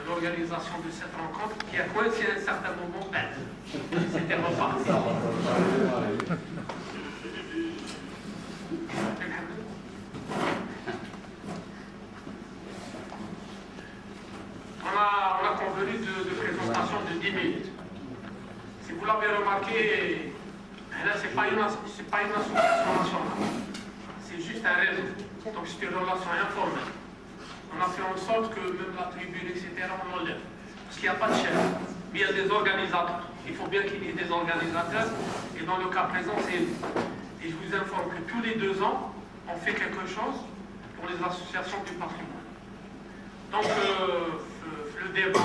L'organisation de cette rencontre qui a coïncidé à un certain moment, c'était reparti. On a convenu de présentation de 10 minutes. Si vous l'avez remarqué, là, ce n'est pas une association nationale, c'est juste un réseau. Donc c'est une relation informelle. On a fait en sorte que même la tribune, etc., on enlève. Parce qu'il n'y a pas de chef. Mais il y a des organisateurs. Il faut bien qu'il y ait des organisateurs. Et dans le cas présent, c'est nous. Et je vous informe que tous les 2 ans, on fait quelque chose pour les associations du patrimoine. Donc, le débat,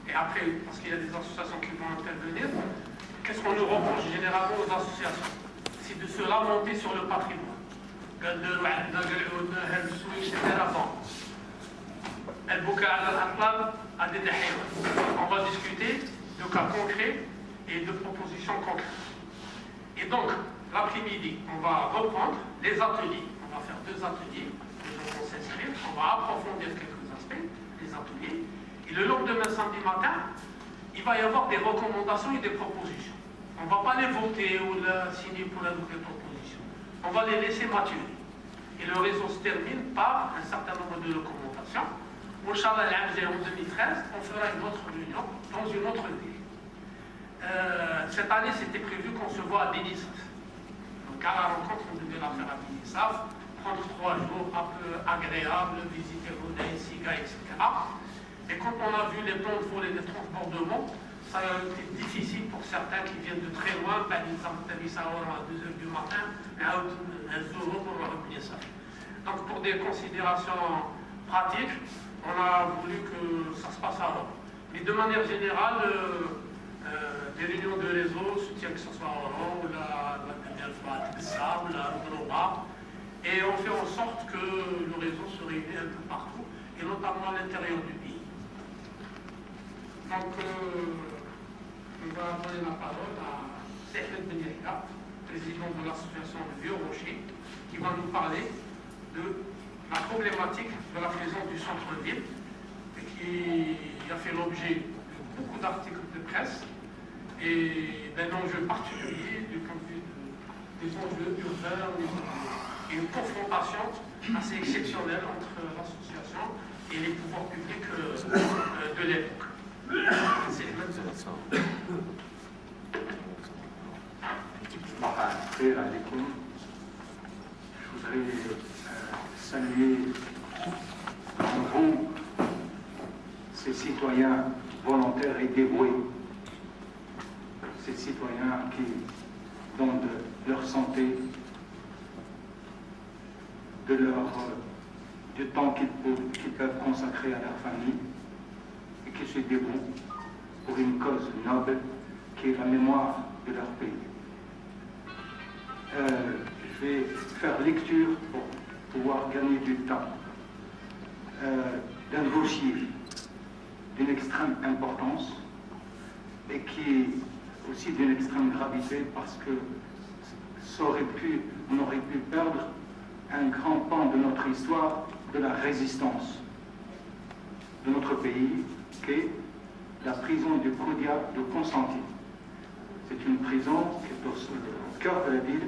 et après, parce qu'il y a des associations qui vont intervenir, qu'est-ce qu'on nous reproche généralement aux associations? C'est de se lamenter sur le patrimoine. On va discuter de cas concrets et de propositions concrètes. Et donc, l'après-midi, on va reprendre les ateliers. On va faire 2 ateliers, les gens vont s'inscrire, on va approfondir quelques aspects, les ateliers. Et le lendemain, samedi matin, il va y avoir des recommandations et des propositions. On ne va pas les voter ou les signer pour la nouvelle proposition. On va les laisser maturer. Et le réseau se termine par un certain nombre de recommandations. Inch'Allah, en 2013, on fera une autre réunion dans une autre ville. Cette année, c'était prévu qu'on se voit à Bénissaf. Donc à la rencontre, on devait la faire à Bénissaf, prendre 3 jours un peu agréables, visiter Roudaï, Siga, etc. Et quand on a vu les plans de vol et les transbordements, ça a été difficile pour certains qui viennent de très loin, par exemple, à 2h du matin, et à 1h pour revenir ça. Donc pour des considérations pratiques, on a voulu que ça se passe à Oran. Mais de manière générale, des réunions de réseau, soutien que ce soit à Oran, ou la Sable, la Droba, et on fait en sorte que le réseau se réunit un peu partout, et notamment à l'intérieur du pays. Donc, on va donner la parole à Seyfet Ben Yahya, président de l'association de Vieux Rocher, qui va nous parler de la problématique de la prison du centre-ville, qui a fait l'objet de beaucoup d'articles de presse et d'un enjeu particulier du point de vue des enjeux urbains et une confrontation assez exceptionnelle entre l'association et les pouvoirs publics de l'époque. Je voudrais saluer en vous ces citoyens volontaires et dévoués, ces citoyens qui donnent de leur santé, du temps qu'ils peuvent consacrer à leur famille et qui se dévouent pour une cause noble qui est la mémoire de leur pays. Je vais faire lecture pour pouvoir gagner du temps d'un dossier d'une extrême importance et qui est aussi d'une extrême gravité parce que on aurait pu perdre un grand pan de notre histoire de la résistance de notre pays, qui est la prison du Koudia de Constantine. C'est une prison qui est au cœur de la ville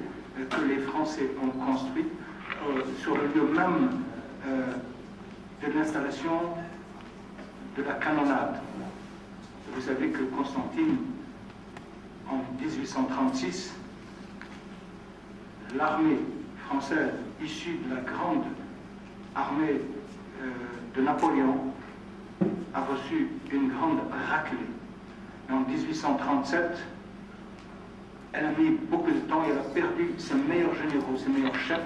que les Français ont construite sur le lieu même de l'installation de la canonnade. Vous savez que Constantine, en 1836, l'armée française issue de la grande armée de Napoléon a reçu une grande raclée. Et en 1837, elle a mis beaucoup de temps et elle a perdu ses meilleurs généraux, ses meilleurs chefs,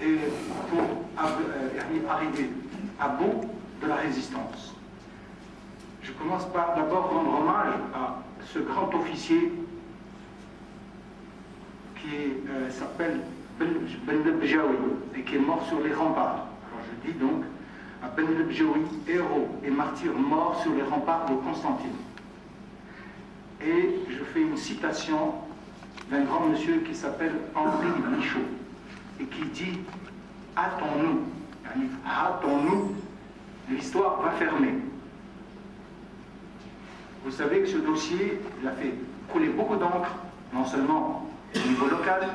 et pour arriver à bout de la résistance. Je commence par d'abord rendre hommage à ce grand officier qui s'appelle Ben Lebjaoui et qui est mort sur les remparts. Alors je dis donc à Ben Lebjaoui, héros et martyr mort sur les remparts de Constantine. Et je fais une citation d'un grand monsieur qui s'appelle Henri Michaud et qui dit « Hâtons-nous, hâtons-nous, l'histoire va fermer ». Vous savez que ce dossier, il a fait couler beaucoup d'encre, non seulement au niveau local,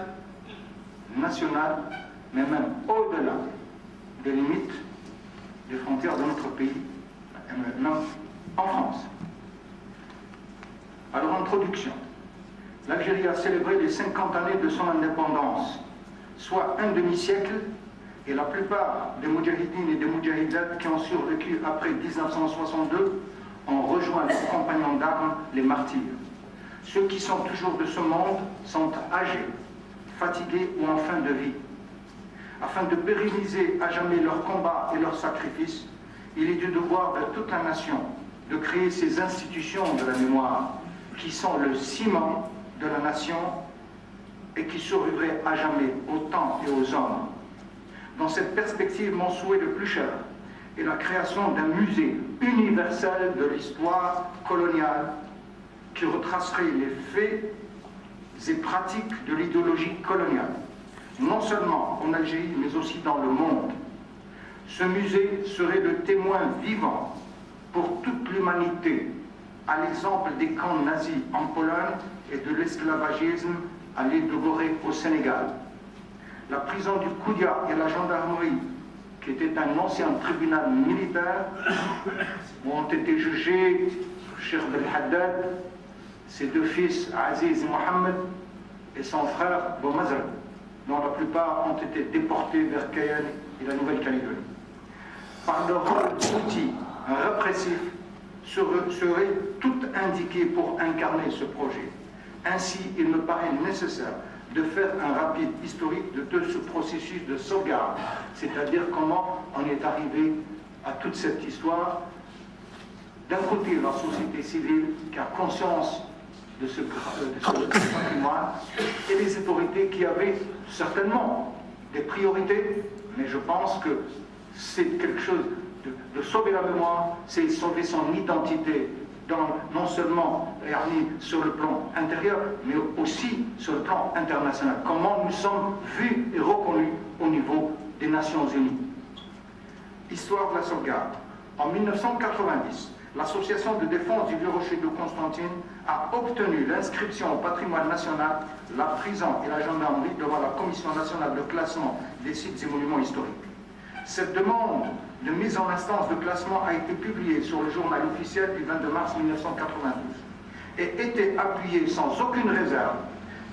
national, mais même au-delà des limites des frontières de notre pays, et maintenant en France. Alors, introduction. L'Algérie a célébré les 50 années de son indépendance, soit un demi-siècle, et la plupart des moudjahidines et des moudjahidates qui ont survécu après 1962 ont rejoint leurs compagnons d'armes, les martyrs. Ceux qui sont toujours de ce monde sont âgés, fatigués ou en fin de vie. Afin de pérenniser à jamais leur combat et leur sacrifice, il est du devoir de toute la nation de créer ces institutions de la mémoire qui sont le ciment de la nation et qui survivraient à jamais au temps et aux hommes. Dans cette perspective, mon souhait le plus cher est la création d'un musée universel de l'histoire coloniale qui retracerait les faits et pratiques de l'idéologie coloniale, non seulement en Algérie, mais aussi dans le monde. Ce musée serait le témoin vivant pour toute l'humanité, à l'exemple des camps nazis en Pologne et de l'esclavagisme à l'île de Gorée au Sénégal. La prison du Koudia et la gendarmerie, qui était un ancien tribunal militaire, où ont été jugés Cheikh Belhaddad, ses deux fils Aziz et Mohamed, et son frère Boumazr, dont la plupart ont été déportés vers Cayenne et la Nouvelle-Calédonie. Par leur rôle d'outil répressif, seraient toutes indiquées pour incarner ce projet. Ainsi, il me paraît nécessaire de faire un rapide historique de ce processus de sauvegarde, c'est-à-dire comment on est arrivé à toute cette histoire. D'un côté, la société civile qui a conscience de ce patrimoine et les autorités qui avaient certainement des priorités, mais je pense que c'est quelque chose de sauver la mémoire, c'est sauver son identité, non seulement sur le plan intérieur, mais aussi sur le plan international. Comment nous sommes vus et reconnus au niveau des Nations Unies. Histoire de la sauvegarde. En 1990, l'Association de défense du Vieux-Rocher de Constantine a obtenu l'inscription au patrimoine national, la prison et la gendarmerie devant la Commission nationale de classement des sites et monuments historiques. Cette demande de mise en instance de classement a été publiée sur le journal officiel du 22 mars 1992 et était appuyée sans aucune réserve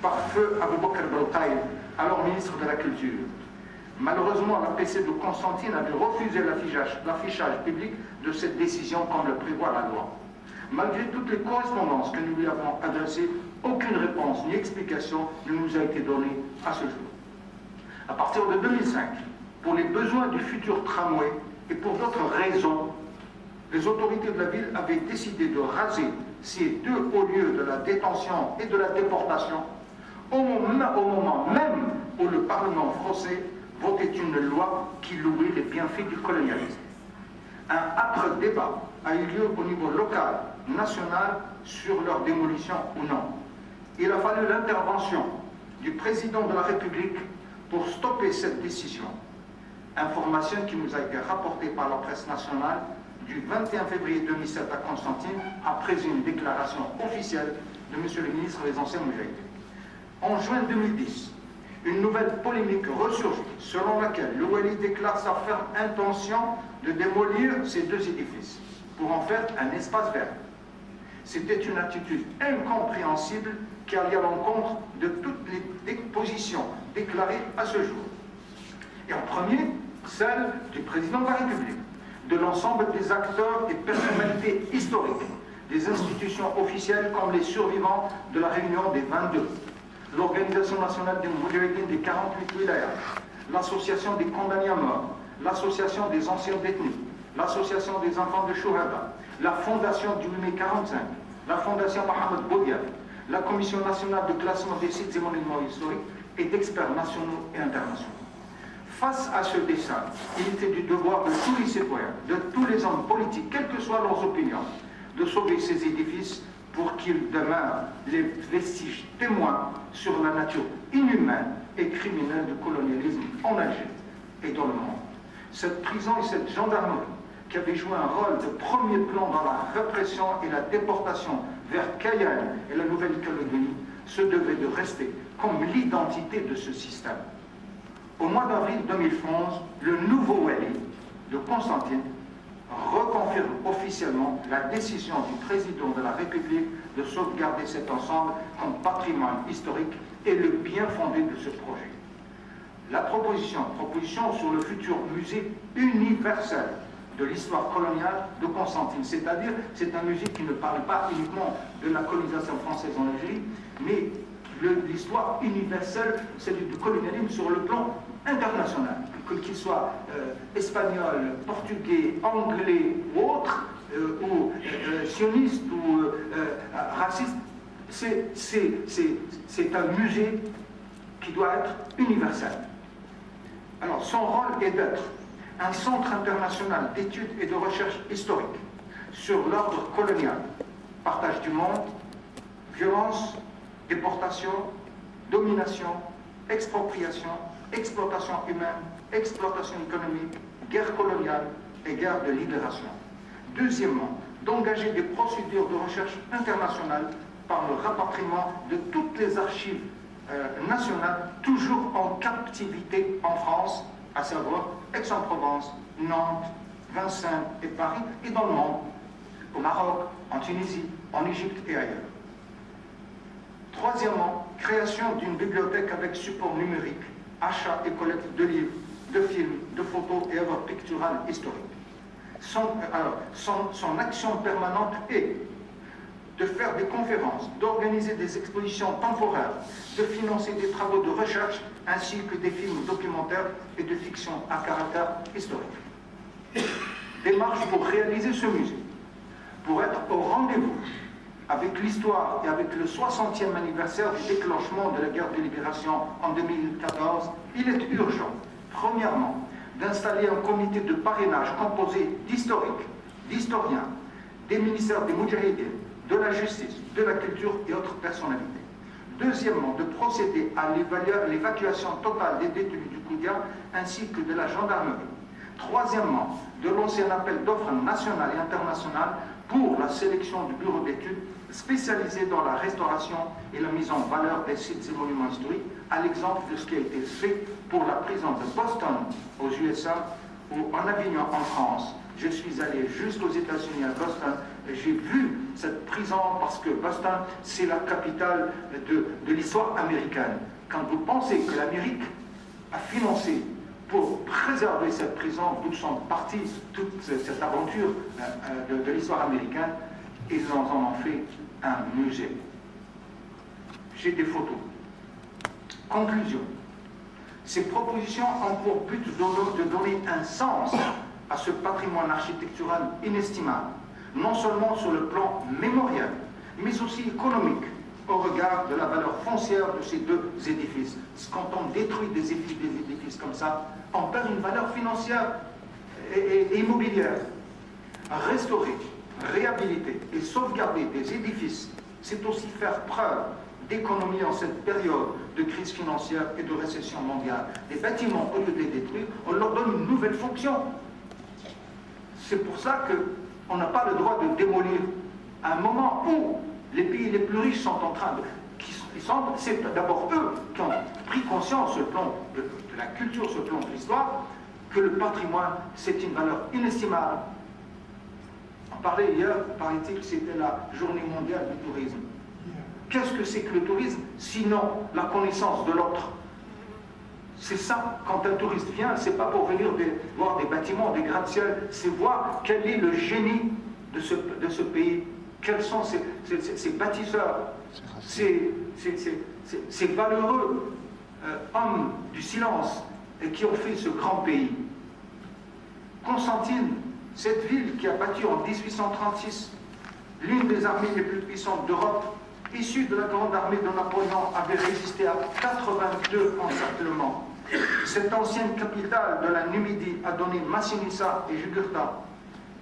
par feu Aboubakr Beltaïb, alors ministre de la Culture. Malheureusement, la PC de Constantine avait refusé l'affichage public de cette décision comme le prévoit la loi. Malgré toutes les correspondances que nous lui avons adressées, aucune réponse ni explication ne nous a été donnée à ce jour. À partir de 2005, pour les besoins du futur tramway et pour d'autres raisons, les autorités de la ville avaient décidé de raser ces deux hauts lieux de la détention et de la déportation au moment même où le Parlement français votait une loi qui louait les bienfaits du colonialisme. Un âpre débat a eu lieu au niveau local, national, sur leur démolition ou non. Il a fallu l'intervention du président de la République pour stopper cette décision. Information qui nous a été rapportée par la presse nationale du 21 février 2007 à Constantine, après une déclaration officielle de M. le ministre des Anciens Moudjahidines. En juin 2010, une nouvelle polémique ressurgit selon laquelle le Wali déclare sa ferme intention de démolir ces deux édifices pour en faire un espace vert. C'était une attitude incompréhensible qui allait à l'encontre de toutes les positions déclarées à ce jour. Et en premier, celle du président de la République, de l'ensemble des acteurs et personnalités historiques, des institutions officielles comme les survivants de la réunion des 22, l'Organisation nationale des Moudjahidines des 48 wilayas, l'Association des condamnés à mort, l'Association des anciens détenus, l'Association des enfants de Chouhada, la Fondation du 8 mai 45, la Fondation Mohamed Boudia, la Commission nationale de classement des sites et monuments historiques et d'experts nationaux et internationaux. Face à ce dessein, il était du devoir de tous les citoyens, de tous les hommes politiques, quelles que soient leurs opinions, de sauver ces édifices pour qu'ils demeurent les vestiges témoins sur la nature inhumaine et criminelle du colonialisme en Algérie et dans le monde. Cette prison et cette gendarmerie, qui avaient joué un rôle de premier plan dans la répression et la déportation vers Cayenne et la Nouvelle-Calédonie, se devaient de rester comme l'identité de ce système. Au mois d'avril 2011, le nouveau Wali de Constantine reconfirme officiellement la décision du président de la République de sauvegarder cet ensemble comme patrimoine historique et le bien fondé de ce projet. La proposition sur le futur musée universel de l'histoire coloniale de Constantine, c'est-à-dire c'est un musée qui ne parle pas uniquement de la colonisation française en Algérie, mais l'histoire universelle, c'est du colonialisme sur le plan international, qu'il soit espagnol, portugais, anglais ou autre, ou sioniste ou raciste. C'est un musée qui doit être universel. Alors son rôle est d'être un centre international d'études et de recherche historique sur l'ordre colonial, partage du monde, violence, déportation, domination, expropriation, exploitation humaine, exploitation économique, guerre coloniale et guerre de libération. Deuxièmement, d'engager des procédures de recherche internationales par le rapatriement de toutes les archives nationales toujours en captivité en France, à savoir Aix-en-Provence, Nantes, Vincennes et Paris, et dans le monde, au Maroc, en Tunisie, en Égypte et ailleurs. Troisièmement, création d'une bibliothèque avec support numérique, achat et collecte de livres, de films, de photos et œuvres picturales historiques. Son action permanente est de faire des conférences, d'organiser des expositions temporaires, de financer des travaux de recherche ainsi que des films documentaires et de fiction à caractère historique. Démarche pour réaliser ce musée, pour être au rendez-vous avec l'histoire et avec le 60e anniversaire du déclenchement de la guerre de libération en 2014, il est urgent, premièrement, d'installer un comité de parrainage composé d'historiques, d'historiens, des ministères des Moudjahidines, de la justice, de la culture et autres personnalités. Deuxièmement, de procéder à l'évacuation totale des détenus du Koudia ainsi que de la gendarmerie. Troisièmement, de lancer un appel d'offres national et international pour la sélection du bureau d'études spécialisé dans la restauration et la mise en valeur des sites et monuments historiques, à l'exemple de ce qui a été fait pour la prison de Boston aux USA ou en Avignon en France. Je suis allé jusqu'aux États-Unis à Boston et j'ai vu cette prison parce que Boston, c'est la capitale de l'histoire américaine. Quand vous pensez que l'Amérique a financé pour préserver cette prison, d'où sont parties toute cette aventure de l'histoire américaine, ils en ont fait un musée. J'ai des photos. Conclusion. Ces propositions ont pour but de donner un sens à ce patrimoine architectural inestimable, non seulement sur le plan mémoriel, mais aussi économique, au regard de la valeur foncière de ces deux édifices. Quand on détruit des édifices comme ça, on perd une valeur financière et immobilière. Restaurer, réhabiliter et sauvegarder des édifices, c'est aussi faire preuve d'économie en cette période de crise financière et de récession mondiale. Les bâtiments, au lieu de les détruire, on leur donne une nouvelle fonction. C'est pour ça qu'on n'a pas le droit de démolir à un moment où les pays les plus riches sont en train de... C'est d'abord eux qui ont pris conscience sur le plan de la culture, sur le plan de l'histoire, que le patrimoine, c'est une valeur inestimable. On parlait hier, paraît-il que c'était la journée mondiale du tourisme. Qu'est-ce que c'est que le tourisme, sinon la connaissance de l'autre? C'est ça, quand un touriste vient, c'est pas pour venir voir des bâtiments, des gratte-ciel, c'est voir quel est le génie de ce pays, quels sont ces bâtisseurs, ces valeureux hommes du silence et qui ont fait ce grand pays. Constantine, cette ville qui a battu en 1836 l'une des armées les plus puissantes d'Europe, issue de la grande armée de Napoléon, avait résisté à 82 encerclements. Cette ancienne capitale de la Numidie a donné Massinissa et Jugurtha,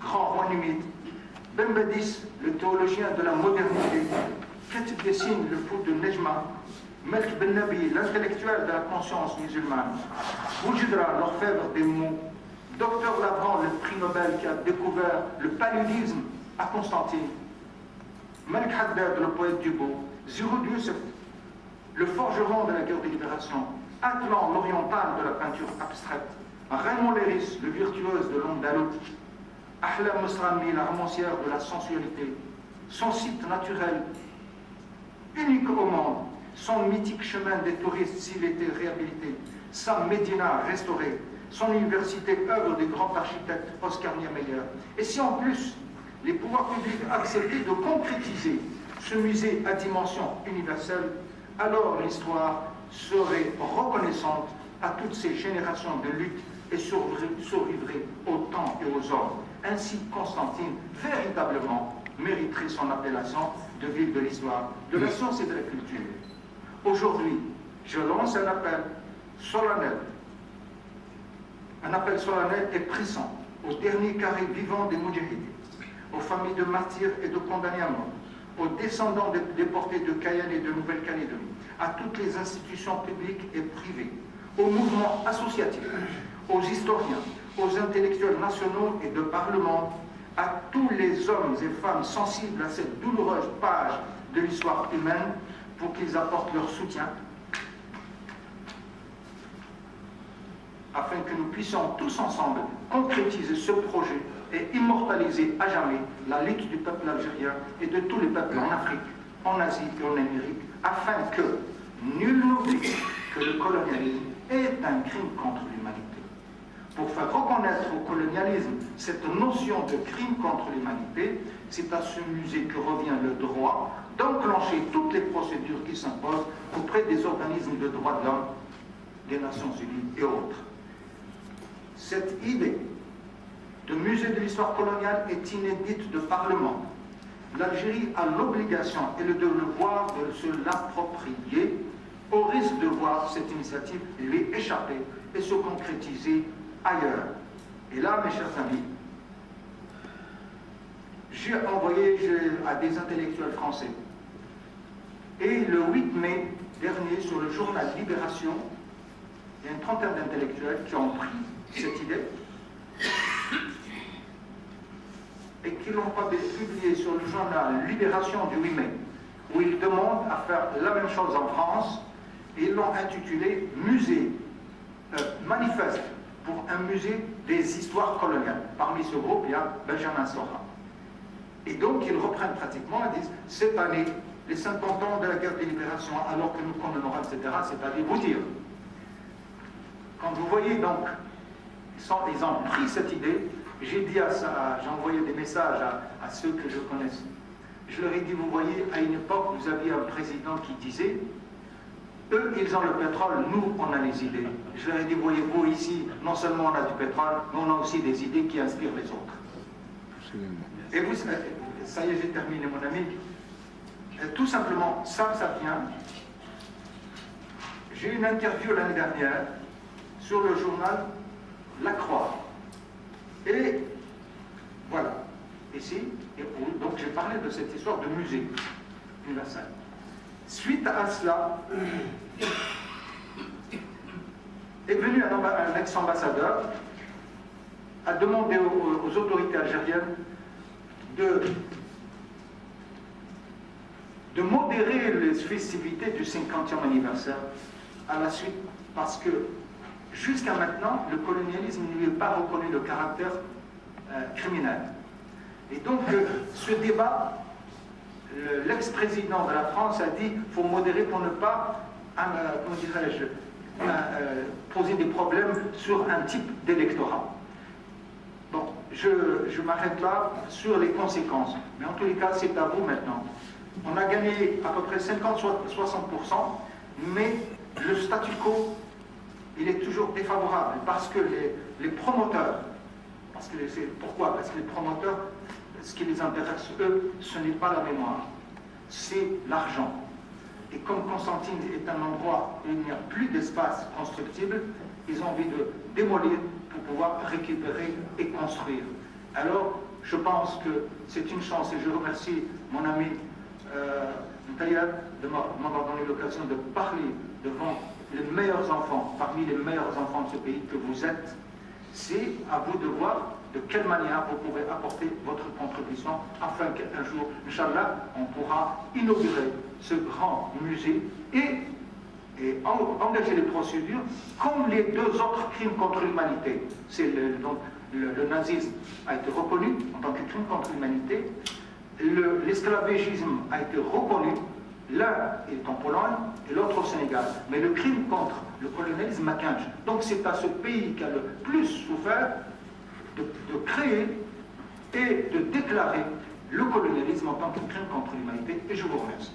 grands rois numides. Bembedis, le théologien de la modernité, Ketib Yessine, le fou de Nejma, Melk Ben Nabi, l'intellectuel de la conscience musulmane, Boujidra, l'orfèvre des mots, Docteur Lavran, le prix Nobel qui a découvert le paludisme à Constantine, Malik Haddad, le poète du beau, Zihud Youssef, le forgeron de la guerre de libération, Atlan, l'oriental de la peinture abstraite, Raymond Léris, le virtuose de l'Andaloute, Ahlam Mosrami, la romancière de la sensualité, son site naturel, unique au monde, son mythique chemin des touristes s'il était réhabilité, sa Médina restaurée, son université œuvre des grands architectes Oscar Niemeyer. Et si en plus les pouvoirs publics acceptaient de concrétiser ce musée à dimension universelle, alors l'histoire serait reconnaissante à toutes ces générations de lutte et survivrait au temps et aux hommes. Ainsi, Constantine, véritablement, mériterait son appellation de ville de l'histoire, de la science et de la culture. Aujourd'hui, je lance un appel solennel et pressant aux derniers carrés vivants des Moudjahidines, aux familles de martyrs et de condamnés à mort, aux descendants des déportés de Cayenne et de Nouvelle-Calédonie, à toutes les institutions publiques et privées, aux mouvements associatifs, aux historiens, aux intellectuels nationaux et de par le monde, à tous les hommes et femmes sensibles à cette douloureuse page de l'histoire humaine pour qu'ils apportent leur soutien, afin que nous puissions tous ensemble concrétiser ce projet et immortaliser à jamais la lutte du peuple algérien et de tous les peuples en Afrique, en Asie et en Amérique, afin que nul n'oublie que le colonialisme est un crime contre l'humanité. Pour faire reconnaître au colonialisme cette notion de crime contre l'humanité, c'est à ce musée que revient le droit d'enclencher toutes les procédures qui s'imposent auprès des organismes de droits de l'homme, des Nations Unies et autres. Cette idée de musée de l'histoire coloniale est inédite de Parlement. L'Algérie a l'obligation et le devoir de se l'approprier, au risque de voir cette initiative lui échapper et se concrétiser ailleurs. Et là, mes chers amis, j'ai envoyé à des intellectuels français. Et le 8 mai dernier, sur le journal Libération, il y a une trentaine d'intellectuels qui ont pris cette idée et qui l'ont pas publié sur le journal Libération du 8 mai, où ils demandent à faire la même chose en France, et ils l'ont intitulé Musée, manifeste pour un musée des histoires coloniales. Parmi ce groupe, il y a Benjamin Stora. Et donc, ils reprennent pratiquement et disent, cette année, les 50 ans de la guerre de libération, alors que nous commémorons, etc., c'est-à-dire vous dire. Quand vous voyez donc, ils ont pris cette idée, j'ai dit à ça, j'ai envoyé des messages à ceux que je connaisse. Je leur ai dit, vous voyez, à une époque, vous aviez un président qui disait, eux, ils ont le pétrole, nous, on a les idées. Je leur ai dit, voyez-vous, ici, non seulement on a du pétrole, mais on a aussi des idées qui inspirent les autres. Et vous, ça y est, j'ai terminé, mon ami. Tout simplement, ça vient. J'ai eu une interview l'année dernière sur le journal La Croix. Et voilà, ici, donc j'ai parlé de cette histoire de musée universel. Suite à cela, est venu un ex-ambassadeur à demander aux autorités algériennes de modérer les festivités du 50e anniversaire à la suite, parce que jusqu'à maintenant, le colonialisme ne lui est pas reconnu le caractère criminel. Et donc, ce débat, l'ex-président de la France a dit qu'il faut modérer pour ne pas, comment dirais-je, poser des problèmes sur un type d'électorat. Bon, je m'arrête là sur les conséquences. Mais en tous les cas, c'est à vous maintenant. On a gagné à peu près 50-60%, mais le statu quo, il est toujours défavorable parce que les promoteurs, pourquoi? Parce que les promoteurs, ce qui les intéresse, eux, ce n'est pas la mémoire, c'est l'argent. Et comme Constantine est un endroit où il n'y a plus d'espace constructible, ils ont envie de démolir pour pouvoir récupérer et construire. Alors, je pense que c'est une chance, et je remercie mon ami Tayeb de m'avoir donné l'occasion de parler devant les meilleurs enfants, parmi les meilleurs enfants de ce pays que vous êtes. C'est à vous de voir de quelle manière vous pouvez apporter votre contribution afin qu'un jour, Inch'Allah, on pourra inaugurer ce grand musée et engager les procédures comme les deux autres crimes contre l'humanité. Le nazisme a été reconnu en tant que crime contre l'humanité, l'esclavagisme a été reconnu, l'un est en Pologne et l'autre au Sénégal. Mais le crime contre le colonialisme à Kinch. Donc c'est à ce pays qui a le plus souffert de créer et de déclarer le colonialisme en tant que crime contre l'humanité. Et je vous remercie.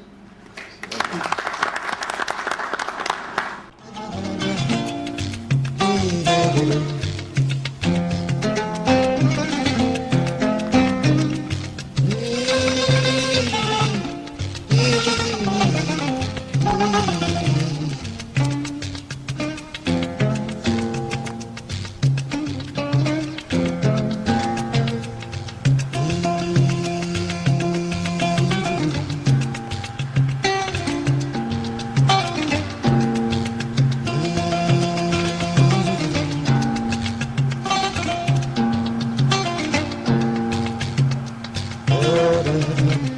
da da